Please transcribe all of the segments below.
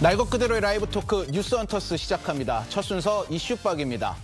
날 것 그대로의 라이브 토크 뉴스헌터스 시작합니다. 첫 순서 이슈박입니다.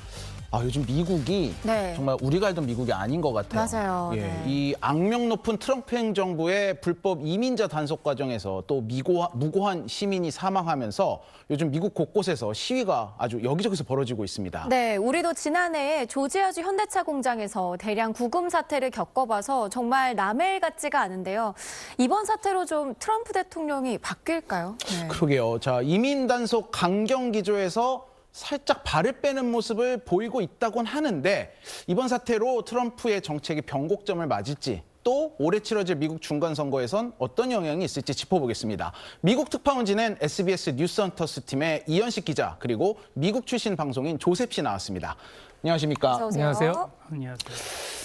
요즘 미국이 네. 정말 우리가 알던 미국이 아닌 것 같아요. 맞아요. 예, 네. 이 악명 높은 트럼프 행정부의 불법 이민자 단속 과정에서 또 무고한 시민이 사망하면서 요즘 미국 곳곳에서 시위가 아주 여기저기서 벌어지고 있습니다. 네, 우리도 지난해에 조지아주 현대차 공장에서 대량 구금 사태를 겪어봐서 정말 남의 일 같지가 않은데요. 이번 사태로 좀 트럼프 대통령이 바뀔까요? 네. 그러게요. 자, 이민 단속 강경 기조에서 살짝 발을 빼는 모습을 보이고 있다곤 하는데 이번 사태로 트럼프의 정책이 변곡점을 맞을지 또 올해 치러질 미국 중간선거에선 어떤 영향이 있을지 짚어보겠습니다. 미국 특파원진은 SBS 뉴스헌터스 팀의 이현식 기자 그리고 미국 출신 방송인 조셉 씨 나왔습니다. 안녕하십니까? 어서 오세요. 안녕하세요. 안녕하세요.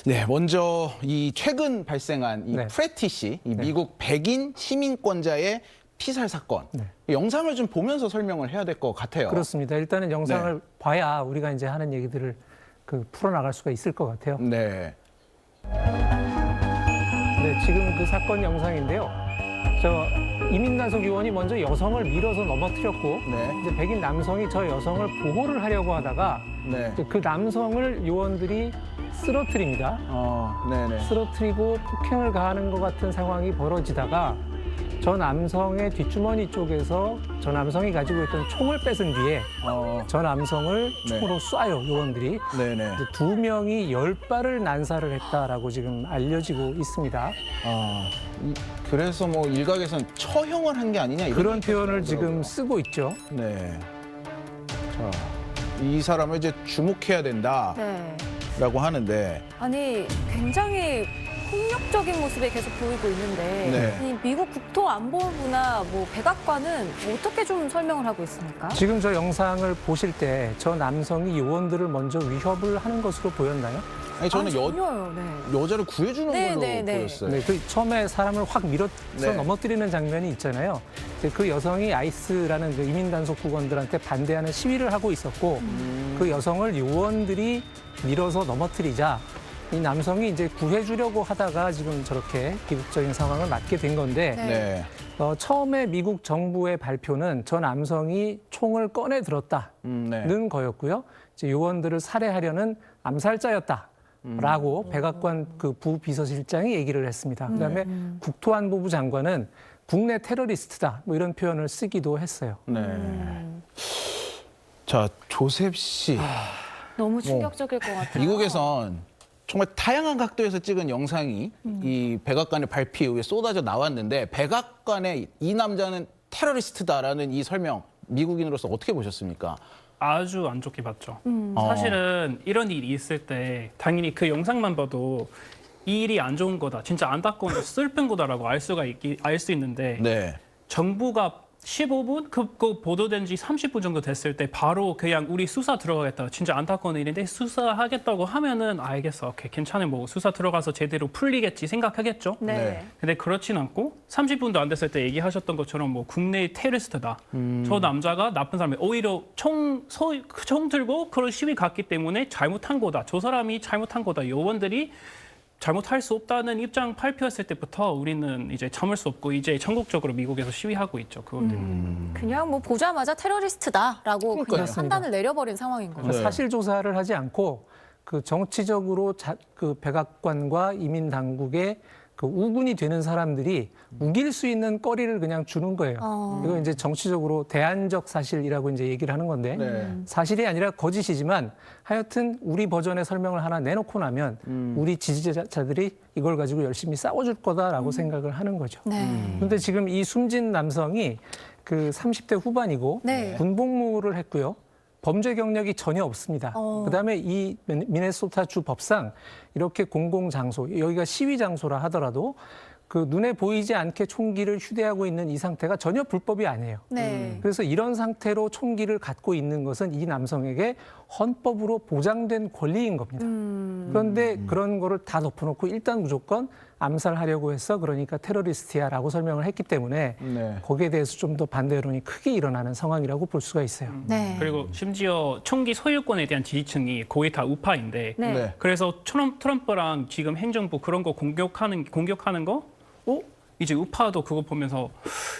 네, 먼저 이 최근 발생한 이 네. 프레티시, 이 미국 백인 시민권자의 피살 사건. 영상을 좀 보면서 설명을 해야 될 것 같아요. 그렇습니다. 일단은 영상을 네. 봐야 우리가 이제 하는 얘기들을 풀어나갈 수가 있을 것 같아요. 네. 네, 지금 그 사건 영상인데요. 이민단속 요원이 먼저 여성을 밀어서 넘어뜨렸고 네. 이제 백인 남성이 저 여성을 보호를 하려고 하다가 네. 이제 그 남성을 요원들이 쓰러뜨립니다. 네네. 쓰러뜨리고 폭행을 가하는 것 같은 상황이 벌어지다가 저 남성의 뒷주머니 쪽에서 저 남성이 가지고 있던 총을 뺏은 뒤에 저 남성을 네. 총으로 쏴요, 요원들이. 네네. 이제 2명이 10발을 난사를 했다라고 지금 알려지고 있습니다. 그래서 뭐 일각에서는 처형을 한 게 아니냐 이런 그런 얘기가 표현을 지금 있더라고요. 쓰고 있죠. 네. 자, 이 사람을 이제 주목해야 된다라고 네. 하는데 아니, 굉장히 폭력적인 모습이 계속 보이고 있는데 네. 이 미국 국토안보부나 백악관은 어떻게 좀 설명을 하고 있습니까? 지금 저 영상을 보실 때 저 남성이 요원들을 먼저 위협을 하는 것으로 보였나요? 아니 저는 전혀요. 네. 여자를 구해주는 네, 걸로 네, 네. 보였어요. 네, 그 처음에 사람을 확 밀어서 네. 넘어뜨리는 장면이 있잖아요. 이제 그 여성이 아이스라는 그 이민 단속 국원들한테 반대하는 시위를 하고 있었고 그 여성을 요원들이 밀어서 넘어뜨리자 이 남성이 이제 구해주려고 하다가 지금 저렇게 비극적인 상황을 맞게 된 건데 네. 처음에 미국 정부의 발표는 저 남성이 총을 꺼내 들었다는 네. 거였고요. 이제 요원들을 살해하려는 암살자였다. 라고 백악관 그 부비서실장이 얘기를 했습니다. 그다음에 국토안보부 장관은 국내 테러리스트다 뭐 이런 표현을 쓰기도 했어요. 네. 자, 조셉 씨. 너무 충격적일 것 같아요. 미국에선 정말 다양한 각도에서 찍은 영상이 이 백악관의 발표 이후에 쏟아져 나왔는데 백악관의 이 남자는 테러리스트다라는 이 설명 미국인으로서 어떻게 보셨습니까? 아주 안 좋게 봤죠. 사실은 이런 일이 있을 때 당연히 그 영상만 봐도 이 일이 안 좋은 거다, 진짜 안타까운 거, 슬픈 거다라고 알 수 있는데 네. 정부가 15분 그 보도된 지 30분 정도 됐을 때 바로 그냥 우리 수사 들어가겠다, 진짜 안타까운 일인데 수사하겠다고 하면은 알겠어, 오케이, 괜찮아, 뭐 수사 들어가서 제대로 풀리겠지 생각하겠죠. 네. 네. 근데 그렇진 않고 30분도 안 됐을 때 얘기하셨던 것처럼 뭐 국내 테러리스트다. 저 남자가 나쁜 사람이 오히려 총 들고 그런 시위 갔기 때문에 잘못한 거다. 저 사람이 잘못한 거다. 요원들이 잘못할 수 없다는 입장 발표했을 때부터 우리는 이제 참을 수 없고 이제 전국적으로 미국에서 시위하고 있죠. 그것 때문에. 그냥 뭐 보자마자 테러리스트다라고 그냥 그러니까요. 판단을 내려버린 상황인 거죠. 네. 사실 조사를 하지 않고 그 정치적으로 그 백악관과 이민 당국의 그 우군이 되는 사람들이 우길 수 있는 거리를 그냥 주는 거예요. 이거 이제 정치적으로 대안적 사실이라고 이제 얘기를 하는 건데 네. 사실이 아니라 거짓이지만 하여튼 우리 버전의 설명을 하나 내놓고 나면 우리 지지자들이 이걸 가지고 열심히 싸워줄 거다라고 생각을 하는 거죠. 네. 그런데 지금 이 숨진 남성이 그 30대 후반이고 네. 군복무를 했고요. 범죄 경력이 전혀 없습니다. 그다음에 이 미네소타주 법상 이렇게 공공장소, 여기가 시위 장소라 하더라도 그 눈에 보이지 않게 총기를 휴대하고 있는 이 상태가 전혀 불법이 아니에요. 네. 그래서 이런 상태로 총기를 갖고 있는 것은 이 남성에게 헌법으로 보장된 권리인 겁니다. 그런데 그런 거를 다 덮어놓고 일단 무조건 암살하려고 했어, 그러니까 테러리스트야라고 설명을 했기 때문에 네. 거기에 대해서 좀 더 반대 여론이 크게 일어나는 상황이라고 볼 수가 있어요. 네. 그리고 심지어 총기 소유권에 대한 지지층이 거의 다 우파인데 네. 네. 그래서 트럼프랑 지금 행정부 그런 거 공격하는 거 이제 우파도 그거 보면서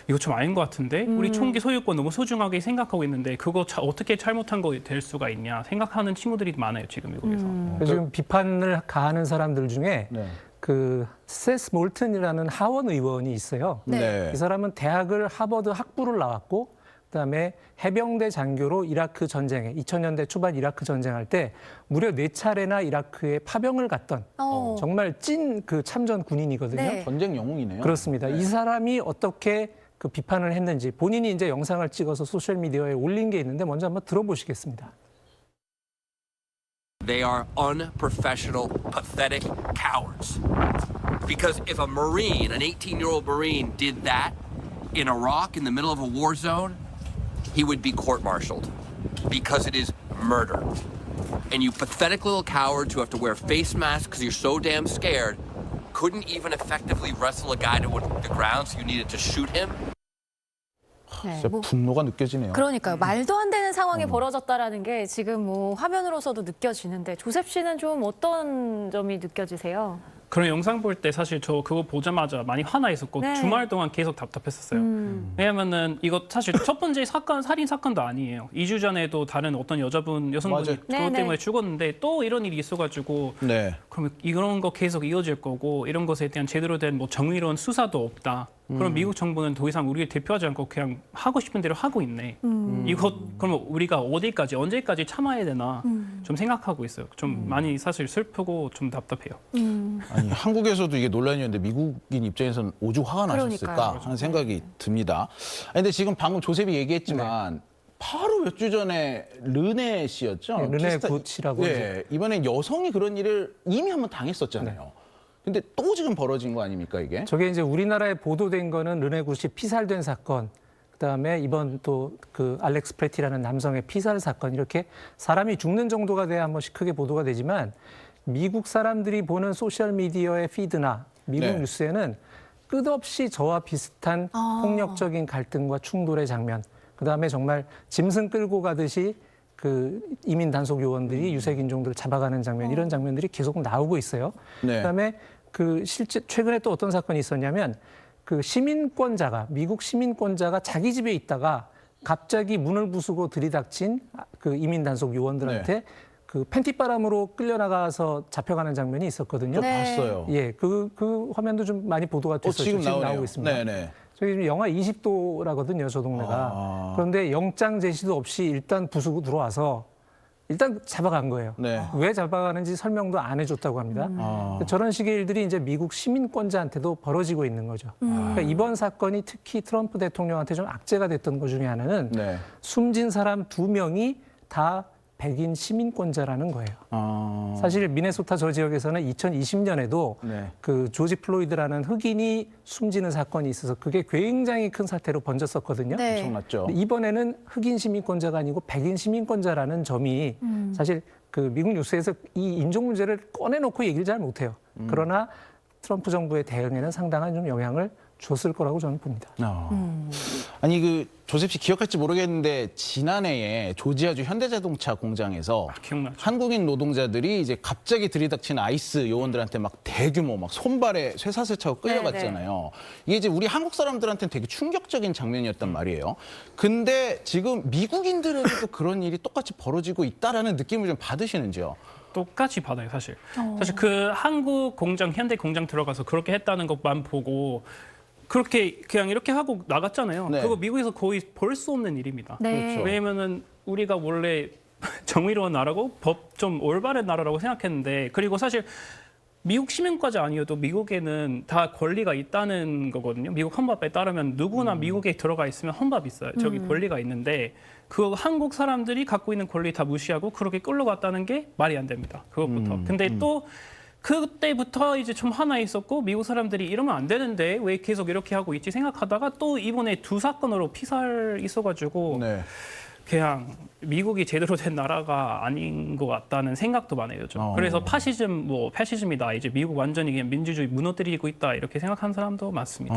이거 좀 아닌 것 같은데 우리 총기 소유권 너무 소중하게 생각하고 있는데 그거 어떻게 잘못한 거 될 수가 있냐 생각하는 친구들이 많아요 지금 미국에서. 그래서 지금 비판을 가하는 사람들 중에 네. 그 세스 몰튼이라는 하원 의원이 있어요. 네. 이 사람은 대학을 하버드 학부를 나왔고 그다음에 해병대 장교로 이라크 전쟁에 2000년대 초반 이라크 전쟁할 때 무려 4차례나 이라크에 파병을 갔던 정말 찐 그 참전 군인이거든요. 네. 전쟁 영웅이네요. 그렇습니다. 이 사람이 어떻게 그 비판을 했는지 본인이 이제 영상을 찍어서 소셜 미디어에 올린 게 있는데 먼저 한번 들어보시겠습니다. They are unprofessional, pathetic cowards. Because if a Marine, an 18-year-old Marine, did that in Iraq in the middle of a war zone, he would be court-martialed because it is murder. And you pathetic little cowards who have to wear face masks because you're so damn scared couldn't even effectively wrestle a guy to the ground, so you needed to shoot him. 네, 진짜 분노가 느껴지네요. 그러니까요. 말도 안 되는 상황이 벌어졌다라는 게 지금 뭐 화면으로서도 느껴지는데 조셉 씨는 좀 어떤 점이 느껴지세요? 그런 영상 볼 때 사실 저 그거 보자마자 많이 화나 있었고 네. 주말 동안 계속 답답했었어요. 왜냐면은 이거 사실 첫 번째 사건 살인 사건도 아니에요. 2주 전에도 다른 어떤 여성분이 맞아요. 그것 네네. 때문에 죽었는데 또 이런 일이 있어가지고 네. 그러면 이런 거 계속 이어질 거고 이런 것에 대한 제대로 된 뭐 정의로운 수사도 없다. 그럼 미국 정부는 더 이상 우리를 대표하지 않고 그냥 하고 싶은 대로 하고 있네. 이거 그러면 우리가 어디까지 언제까지 참아야 되나 좀 생각하고 있어요. 좀 많이 사실 슬프고 좀 답답해요. 아니 한국에서도 이게 논란이었는데 미국인 입장에서는 오죽 화가 나셨을까 그러니까요. 하는 생각이 듭니다. 아니, 근데 지금 방금 조셉이 얘기했지만 바로 몇 주 전에 르네 씨였죠? 네, 르네 굿이라고 예, 이번엔 여성이 그런 일을 이미 한번 당했었잖아요. 근데 또 지금 벌어진 거 아닙니까 이게? 저게 이제 우리나라에 보도된 거는 르네 굿이 피살된 사건, 그다음에 이번 또 그 알렉스 프레티라는 남성의 피살 사건 이렇게 사람이 죽는 정도가 돼야 한 번씩 크게 보도가 되지만 미국 사람들이 보는 소셜 미디어의 피드나 미국 네. 뉴스에는 끝없이 저와 비슷한 폭력적인 갈등과 충돌의 장면, 그다음에 정말 짐승 끌고 가듯이 그 이민 단속 요원들이 유색 인종들을 잡아가는 장면 이런 장면들이 계속 나오고 있어요. 네. 그다음에 그 실제 최근에 또 어떤 사건이 있었냐면 그 시민권자가 미국 시민권자가 자기 집에 있다가 갑자기 문을 부수고 들이닥친 그 이민 단속 요원들한테 그 팬티바람으로 끌려나가서 잡혀가는 장면이 있었거든요. 저 네. 봤어요. 예, 그 화면도 좀 많이 보도가 됐었죠. 지금 나오네요. 나오고 있습니다. 네네. 저기 지금 영하 20도라거든요, 저 동네가. 그런데 영장 제시도 없이 일단 부수고 들어와서 일단 잡아간 거예요. 네. 왜 잡아가는지 설명도 안 해줬다고 합니다. 저런 식의 일들이 이제 미국 시민권자한테도 벌어지고 있는 거죠. 그러니까 이번 사건이 특히 트럼프 대통령한테 좀 악재가 됐던 것 중에 하나는 네. 숨진 사람 2명이 다 백인 시민권자라는 거예요. 사실 미네소타 저 지역에서는 2020년에도 네. 그 조지 플로이드라는 흑인이 숨지는 사건이 있어서 그게 굉장히 큰 사태로 번졌었거든요. 네. 엄청났죠. 근데 이번에는 흑인 시민권자가 아니고 백인 시민권자라는 점이 사실 그 미국 뉴스에서 이 인종 문제를 꺼내놓고 얘기를 잘 못해요. 그러나 트럼프 정부의 대응에는 상당한 좀 영향을 줬을 거라고 저는 봅니다. 아니 그 조셉 씨 기억할지 모르겠는데 지난해에 조지아주 현대자동차 공장에서 기억나죠. 한국인 노동자들이 이제 갑자기 들이닥친 아이스 요원들한테 막 대규모 막 손발에 쇠사슬 차고 끌려갔잖아요. 이게 이제 우리 한국 사람들한테는 되게 충격적인 장면이었단 말이에요. 근데 지금 미국인들에게도 그런 일이 똑같이 벌어지고 있다라는 느낌을 좀 받으시는지요? 똑같이 받아요, 사실. 사실 그 한국 공장, 현대 공장 들어가서 그렇게 했다는 것만 보고 그렇게 그냥 이렇게 하고 나갔잖아요. 네. 그거 미국에서 거의 볼 수 없는 일입니다. 네. 그렇죠. 왜냐면은 우리가 원래 정의로운 나라고 법 좀 올바른 나라라고 생각했는데 그리고 사실 미국 시민까지 아니어도 미국에는 다 권리가 있다는 거거든요. 미국 헌법에 따르면 누구나 미국에 들어가 있으면 헌법이 있어요. 저기 권리가 있는데 그 한국 사람들이 갖고 있는 권리 다 무시하고 그렇게 끌려갔다는 게 말이 안 됩니다. 그것부터. 근데 또 그때부터 이제 좀 하나 있었고 미국 사람들이 이러면 안 되는데 왜 계속 이렇게 하고 있지 생각하다가 또 이번에 2사건으로 피살 있어가지고 네. 그냥 미국이 제대로 된 나라가 아닌 것 같다는 생각도 많아요. 요즘. 그래서 패시즘이다. 이제 미국 완전히 그냥 민주주의 무너뜨리고 있다. 이렇게 생각하는 사람도 많습니다.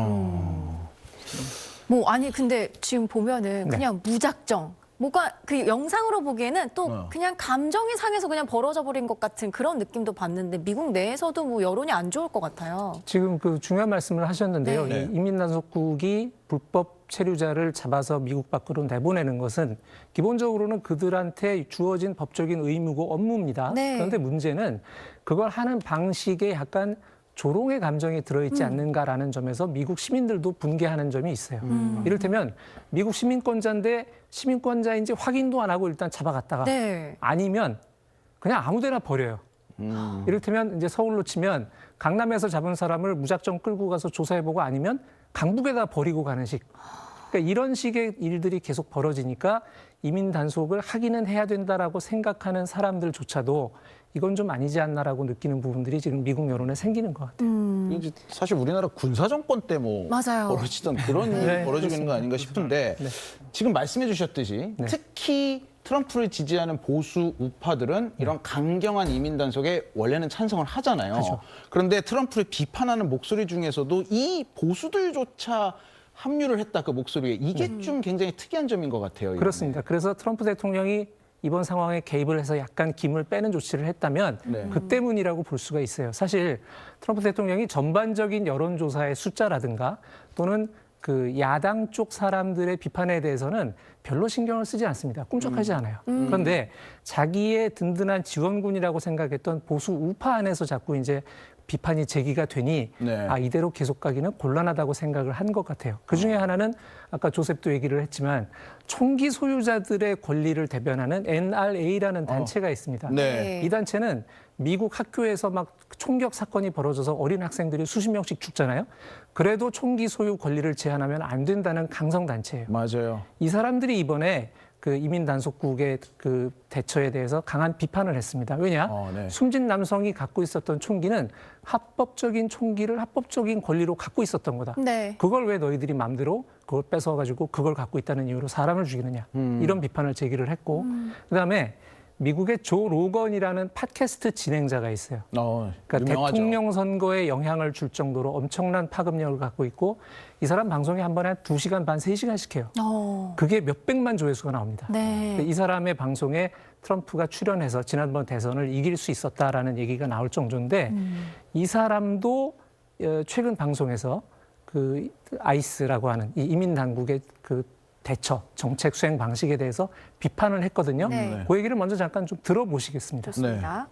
뭐 아니 근데 지금 보면은 그냥 무작정 뭔가 그 영상으로 보기에는 또 그냥 감정이 상해서 그냥 벌어져 버린 것 같은 그런 느낌도 받는데 미국 내에서도 뭐 여론이 안 좋을 것 같아요. 지금 그 중요한 말씀을 하셨는데요. 네. 이 이민단속국이 불법 체류자를 잡아서 미국 밖으로 내보내는 것은 기본적으로는 그들한테 주어진 법적인 의무고 업무입니다. 네. 그런데 문제는 그걸 하는 방식에 약간 조롱의 감정이 들어있지 않는가라는 점에서 미국 시민들도 분개하는 점이 있어요. 이를테면 미국 시민권자인데 시민권자인지 확인도 안 하고 일단 잡아갔다가 네. 아니면 그냥 아무데나 버려요. 이를테면 이제 서울로 치면 강남에서 잡은 사람을 무작정 끌고 가서 조사해보고 아니면 강북에다 버리고 가는 식. 그러니까 이런 식의 일들이 계속 벌어지니까 이민 단속을 하기는 해야 된다라고 생각하는 사람들조차도 이건 좀 아니지 않나라고 느끼는 부분들이 지금 미국 여론에 생기는 것 같아요. 이제 사실 우리나라 군사정권 때 뭐 맞아요. 벌어지던 그런 일이 네, 벌어지고 있는 거 아닌가 싶은데 지금 말씀해 주셨듯이 특히 트럼프를 지지하는 보수 우파들은 이런 강경한 이민 단속에 원래는 찬성을 하잖아요. 그런데 트럼프를 비판하는 목소리 중에서도 이 보수들조차 합류를 했다 그 목소리에 이게 좀 굉장히 특이한 점인 것 같아요. 이번에. 그렇습니다. 그래서 트럼프 대통령이 이번 상황에 개입을 해서 약간 김을 빼는 조치를 했다면 그 때문이라고 볼 수가 있어요. 사실 트럼프 대통령이 전반적인 여론조사의 숫자라든가 또는 그 야당 쪽 사람들의 비판에 대해서는 별로 신경을 쓰지 않습니다. 꿈쩍하지 않아요. 그런데 자기의 든든한 지원군이라고 생각했던 보수 우파 안에서 자꾸 이제 비판이 제기가 되니 아 이대로 계속 가기는 곤란하다고 생각을 한 것 같아요. 그중에 하나는 아까 조셉도 얘기를 했지만 총기 소유자들의 권리를 대변하는 NRA라는 단체가 있습니다. 네. 이 단체는 미국 학교에서 막 총격 사건이 벌어져서 어린 학생들이 수십 명씩 죽잖아요. 그래도 총기 소유 권리를 제한하면 안 된다는 강성 단체예요. 맞아요. 이 사람들이 이번에 그 이민 단속국의 그 대처에 대해서 강한 비판을 했습니다. 왜냐? 숨진 남성이 갖고 있었던 총기는 합법적인 총기를 합법적인 권리로 갖고 있었던 거다. 네. 그걸 왜 너희들이 마음대로 그걸 뺏어가지고 그걸 갖고 있다는 이유로 사람을 죽이느냐. 이런 비판을 제기를 했고 그다음에 미국의 조 로건이라는 팟캐스트 진행자가 있어요. 그러니까 유명하죠. 대통령 선거에 영향을 줄 정도로 엄청난 파급력을 갖고 있고 이 사람 방송에 한 번에 한 2시간 반, 3시간씩 해요. 그게 몇백만 조회수가 나옵니다. 네. 이 사람의 방송에 트럼프가 출연해서 지난번 대선을 이길 수 있었다라는 얘기가 나올 정도인데 이 사람도 최근 방송에서 그 아이스라고 하는 이 이민 당국의 그 대처, 정책 수행 방식에 대해서 비판을 했거든요. 네. 그 얘기를 먼저 잠깐 좀 들어보시겠습니다. 좋습니다.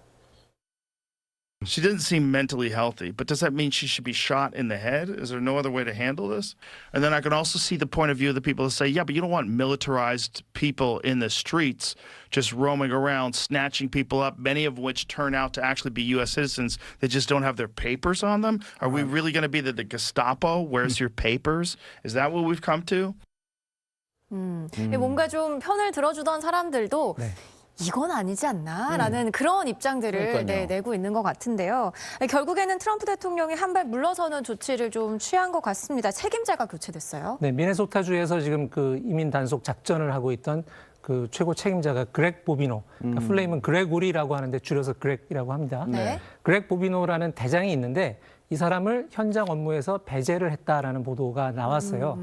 She doesn't seem mentally healthy, but does that mean she should be shot in the head? Is there no other way to handle this? And then I can also see the point of view of the people that say, yeah, but you don't want militarized people in the streets just roaming around, snatching people up, many of which turn out to actually be U.S. citizens that just don't have their papers on them. Are we really going to be the Gestapo? Where's your papers? Is that what we've come to? 뭔가 좀 편을 들어주던 사람들도 네. 이건 아니지 않나라는 그런 입장들을 내고 있는 것 같은데요. 결국에는 트럼프 대통령이 한 발 물러서는 조치를 좀 취한 것 같습니다. 책임자가 교체됐어요. 네, 미네소타주에서 지금 그 이민 단속 작전을 하고 있던 그 최고 책임자가 그렉 보비노, 그러니까 플레임은 그레고리라고 하는데 줄여서 그렉이라고 합니다. 네. 그렉 보비노라는 대장이 있는데 이 사람을 현장 업무에서 배제를 했다라는 보도가 나왔어요.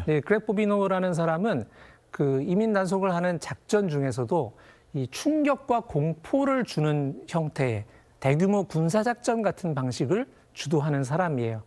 네, 그렉 보비노라는 사람은 그 이민 단속을 하는 작전 중에서도 이 충격과 공포를 주는 형태의 대규모 군사작전 같은 방식을 주도하는 사람이에요.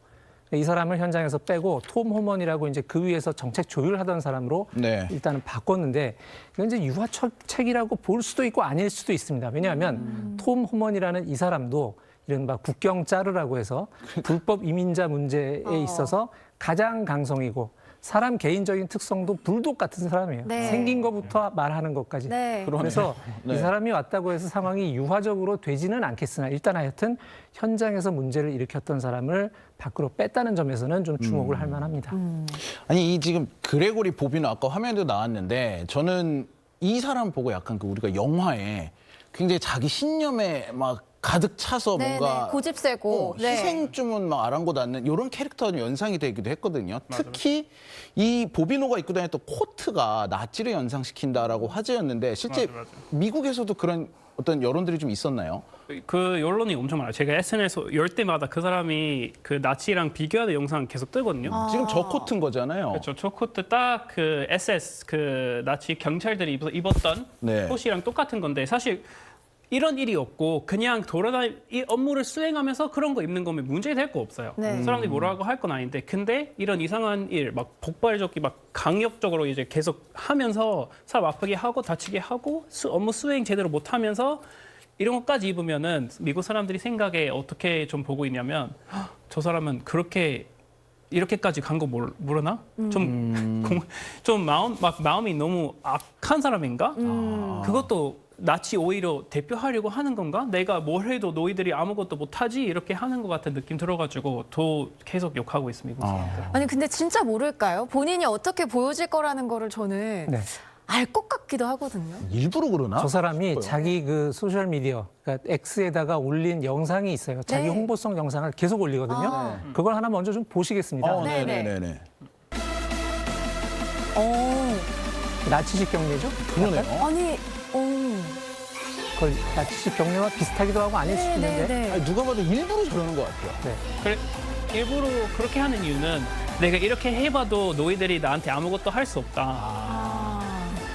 이 사람을 현장에서 빼고 톰 호먼이라고 이제 그 위에서 정책 조율하던 사람으로 일단은 바꿨는데 이건 이제 유화책이라고 볼 수도 있고 아닐 수도 있습니다. 왜냐하면 톰 호먼이라는 이 사람도 이른바 국경 짜르라고 해서 불법 이민자 문제에 있어서 가장 강성이고 사람 개인적인 특성도 불독 같은 사람이에요. 네. 생긴 것부터 말하는 것까지. 네. 그래서 이 사람이 왔다고 해서 상황이 유화적으로 되지는 않겠으나 일단 하여튼 현장에서 문제를 일으켰던 사람을 밖으로 뺐다는 점에서는 좀 주목을 할 만합니다. 아니 이 지금 그레고리 보비노 아까 화면에도 나왔는데 저는 이 사람 보고 약간 그 우리가 영화에 굉장히 자기 신념에 막 가득 차서 뭔가 고집세고 희생 주문 막 아랑곳 않는 이런 캐릭터는 연상이 되기도 했거든요. 특히 이 보비노가 입고 다녔던 코트가 나치를 연상시킨다라고 화제였는데 실제 미국에서도 그런 어떤 여론들이 좀 있었나요? 그 여론이 엄청 많아요. 제가 SNS 열 때마다 그 사람이 그 나치랑 비교하는 영상 계속 뜨거든요. 지금 저 코트인 거잖아요. 그렇죠. 저 코트 딱 그 SS 그 나치 경찰들이 입었던 네. 옷이랑 똑같은 건데 사실 이런 일이 없고 그냥 이 업무를 수행하면서 그런 거 입는 거면 문제 될 거 없어요. 네. 사람들이 뭐라고 할 건 아닌데 근데 이런 이상한 일 막 폭발적이 막 강력적으로 이제 계속 하면서 사람 아프게 하고 다치게 하고 업무 수행 제대로 못 하면서 이런 것까지 입으면은 미국 사람들이 생각에 어떻게 좀 보고 있냐면 저 사람은 그렇게 이렇게까지 간 거 모르나? 좀 마음이 너무 악한 사람인가? 그것도 나치 오히려 대표하려고 하는 건가? 내가 뭘 해도 너희들이 아무것도 못하지? 이렇게 하는 것 같은 느낌 들어가지고 더 계속 욕하고 있습니다. 아니 근데 진짜 모를까요? 본인이 어떻게 보여질 거라는 거를 저는 네. 알 것 같기도 하거든요. 일부러 그러나? 저 사람이 자기 그 소셜 미디어, 그러니까 X에다가 올린 영상이 있어요. 자기 네. 홍보성 영상을 계속 올리거든요. 아. 그걸 하나 먼저 좀 보시겠습니다. 네네. 네네네. 나치식 경례죠? 그러네요. 아니, 그걸 나치식 경례와 비슷하기도 하고 아닐 수도 있는데. 네네네. 아니, 누가 봐도 일부러 저러는 것 같아요. 네. 그래, 일부러 그렇게 하는 이유는 내가 이렇게 해봐도 너희들이 나한테 아무것도 할 수 없다.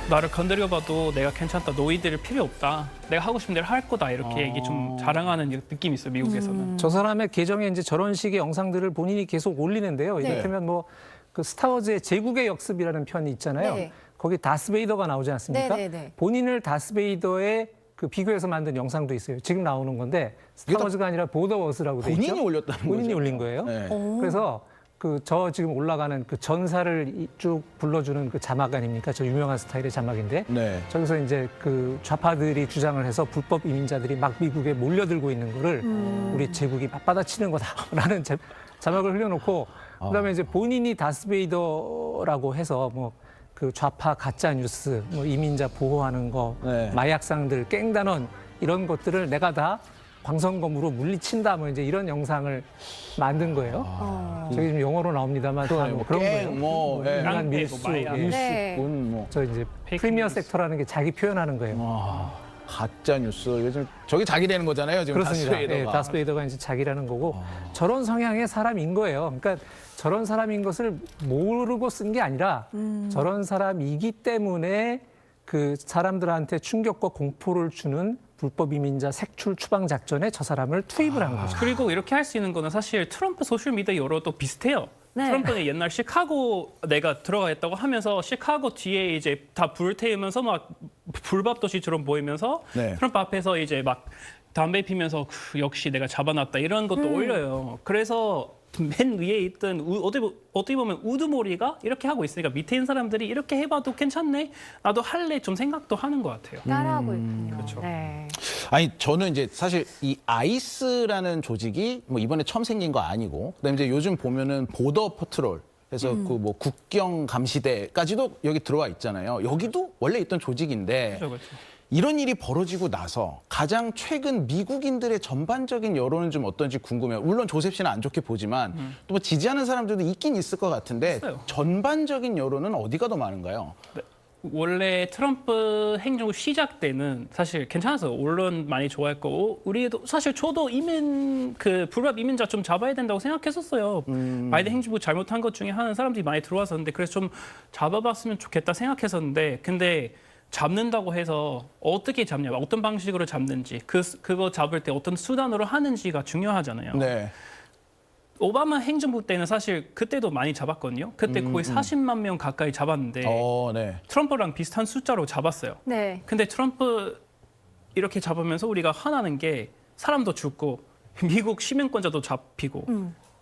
나를 건드려봐도 내가 괜찮다. 너희들 필요 없다. 내가 하고 싶은 대로 할 거다. 이렇게 얘기 좀 자랑하는 느낌이 있어요. 미국에서는. 저 사람의 계정에 이제 저런 식의 영상들을 본인이 계속 올리는데요. 네. 이를테면 뭐 그 스타워즈의 제국의 역습이라는 편이 있잖아요. 네. 거기 다스베이더가 나오지 않습니까? 네네네. 본인을 다스베이더에 그 비교해서 만든 영상도 있어요. 지금 나오는 건데 스타워즈가 아니라 보더워스라고 돼 있죠. 본인이 올렸다는 거죠. 본인이 올린 거예요. 네. 그래서 그 저 지금 올라가는 그 전사를 쭉 불러주는 그 자막 아닙니까? 저 유명한 스타일의 자막인데 네. 저기서 이제 그 좌파들이 주장을 해서 불법 이민자들이 막 미국에 몰려들고 있는 거를 우리 제국이 맞받아치는 거다라는 자막을 흘려놓고 그다음에 이제 본인이 다스베이더라고 해서 뭐 그 좌파 가짜 뉴스, 뭐 이민자 보호하는 거, 네. 마약상들, 깽단원 이런 것들을 내가 다 광선검으로 물리친다 뭐 이제 이런 영상을 만든 거예요. 저기 지금 영어로 나옵니다만 다 뭐 그런 거예요. 뭐, 예. 인간 깡패, 밀수, 뭐 마약. 네. 군, 뭐. 저 이제 페이크 프리미어 뉴스. 섹터라는 게 자기 표현하는 거예요. 가짜 뉴스. 요즘 저게 자기 되는 거잖아요. 지금 그렇습니다. 다스베이더가. 예, 다스베이더가 이제 자기라는 거고 저런 성향의 사람인 거예요. 그러니까 저런 사람인 것을 모르고 쓴 게 아니라 저런 사람이기 때문에 그 사람들한테 충격과 공포를 주는 불법 이민자 색출 추방 작전에 저 사람을 투입을 한 거죠. 그리고 이렇게 할 수 있는 거는 사실 트럼프 소셜미디어 여론도 비슷해요. 네. 트럼프는 옛날 시카고 내가 들어가 있다고 하면서 시카고 뒤에 이제 다 불태우면서 막 불밥 도시처럼 보이면서 네. 트럼프 앞에서 이제 막 담배 피면서 역시 내가 잡아놨다 이런 것도 올려요. 그래서 맨 위에 있던 어떻게 보면 우두머리가 이렇게 하고 있으니까 밑에 있는 사람들이 이렇게 해봐도 괜찮네. 나도 할래 좀 생각도 하는 것 같아요. 따라하고 있군요. 그렇죠. 네. 아니 저는 이제 사실 이 아이스라는 조직이 뭐 이번에 처음 생긴 거 아니고 그다음에 이제 요즘 보면은 보더 퍼트롤 그래서 그 뭐 국경 감시대까지도 여기 들어와 있잖아요. 여기도 원래 있던 조직인데 그렇죠, 그렇죠. 이런 일이 벌어지고 나서 가장 최근 미국인들의 전반적인 여론은 좀 어떤지 궁금해요. 물론 조셉 씨는 안 좋게 보지만 또 뭐 지지하는 사람들도 있긴 있을 것 같은데 있어요. 전반적인 여론은 어디가 더 많은가요? 원래 트럼프 행정 시작 때는 사실 괜찮았어요. 언론 많이 좋아했고 우리도 사실 저도 불법 이민자 좀 잡아야 된다고 생각했었어요. 바이든 행정부 잘못한 것 중에 하나는 사람들이 많이 들어왔었는데 그래서 좀 잡아봤으면 좋겠다 생각했었는데 근데 잡는다고 해서 어떻게 잡냐, 어떤 방식으로 잡는지 그거 잡을 때 어떤 수단으로 하는지가 중요하잖아요. 네. 오바마 행정부 때는 사실 그때도 많이 잡았거든요. 그때 거의 40만 명 가까이 잡았는데 네. 트럼프랑 비슷한 숫자로 잡았어요. 네. 근데 트럼프 이렇게 잡으면서 우리가 화나는 게 사람도 죽고 미국 시민권자도 잡히고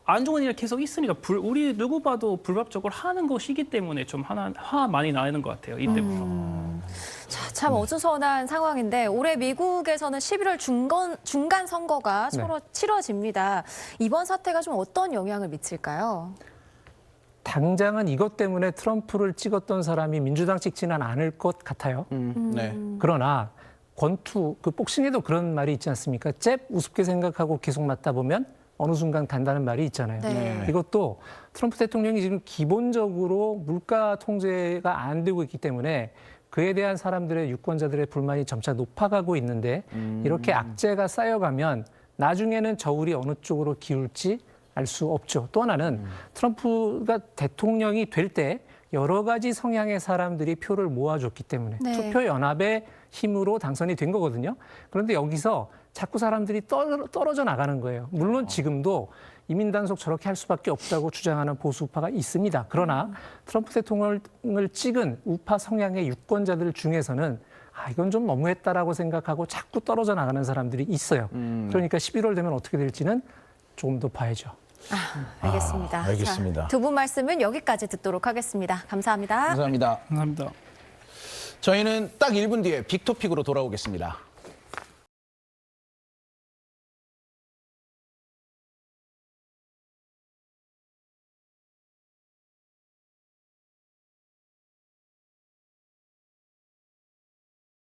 안 좋은 일 계속 있으니까 우리 누구 봐도 불법적으로 하는 것이기 때문에 좀 화 많이 나는 것 같아요. 이때부터. 자, 참 어수선한 상황인데 올해 미국에서는 11월 중간 선거가 치러집니다. 이번 사태가 좀 어떤 영향을 미칠까요? 당장은 이것 때문에 트럼프를 찍었던 사람이 민주당 찍지는 않을 것 같아요. 네. 그러나 그 복싱에도 그런 말이 있지 않습니까? 잽 우습게 생각하고 계속 맞다 보면 어느 순간 간다는 말이 있잖아요. 네. 이것도 트럼프 대통령이 지금 기본적으로 물가 통제가 안 되고 있기 때문에 그에 대한 사람들의 유권자들의 불만이 점차 높아가고 있는데 이렇게 악재가 쌓여가면 나중에는 저울이 어느 쪽으로 기울지 알 수 없죠. 또 하나는 트럼프가 대통령이 될 때 여러 가지 성향의 사람들이 표를 모아줬기 때문에 네. 투표 연합의 힘으로 당선이 된 거거든요. 그런데 여기서 자꾸 사람들이 떨어져 나가는 거예요. 물론 지금도 이민 단속 저렇게 할 수밖에 없다고 주장하는 보수 우파가 있습니다. 그러나 트럼프 대통령을 찍은 우파 성향의 유권자들 중에서는 이건 좀 너무했다라고 생각하고 자꾸 떨어져 나가는 사람들이 있어요. 그러니까 11월 되면 어떻게 될지는 조금 더 봐야죠. 알겠습니다. 알겠습니다. 두 분 말씀은 여기까지 듣도록 하겠습니다. 감사합니다. 감사합니다. 감사합니다. 저희는 딱 1분 뒤에 빅토픽으로 돌아오겠습니다.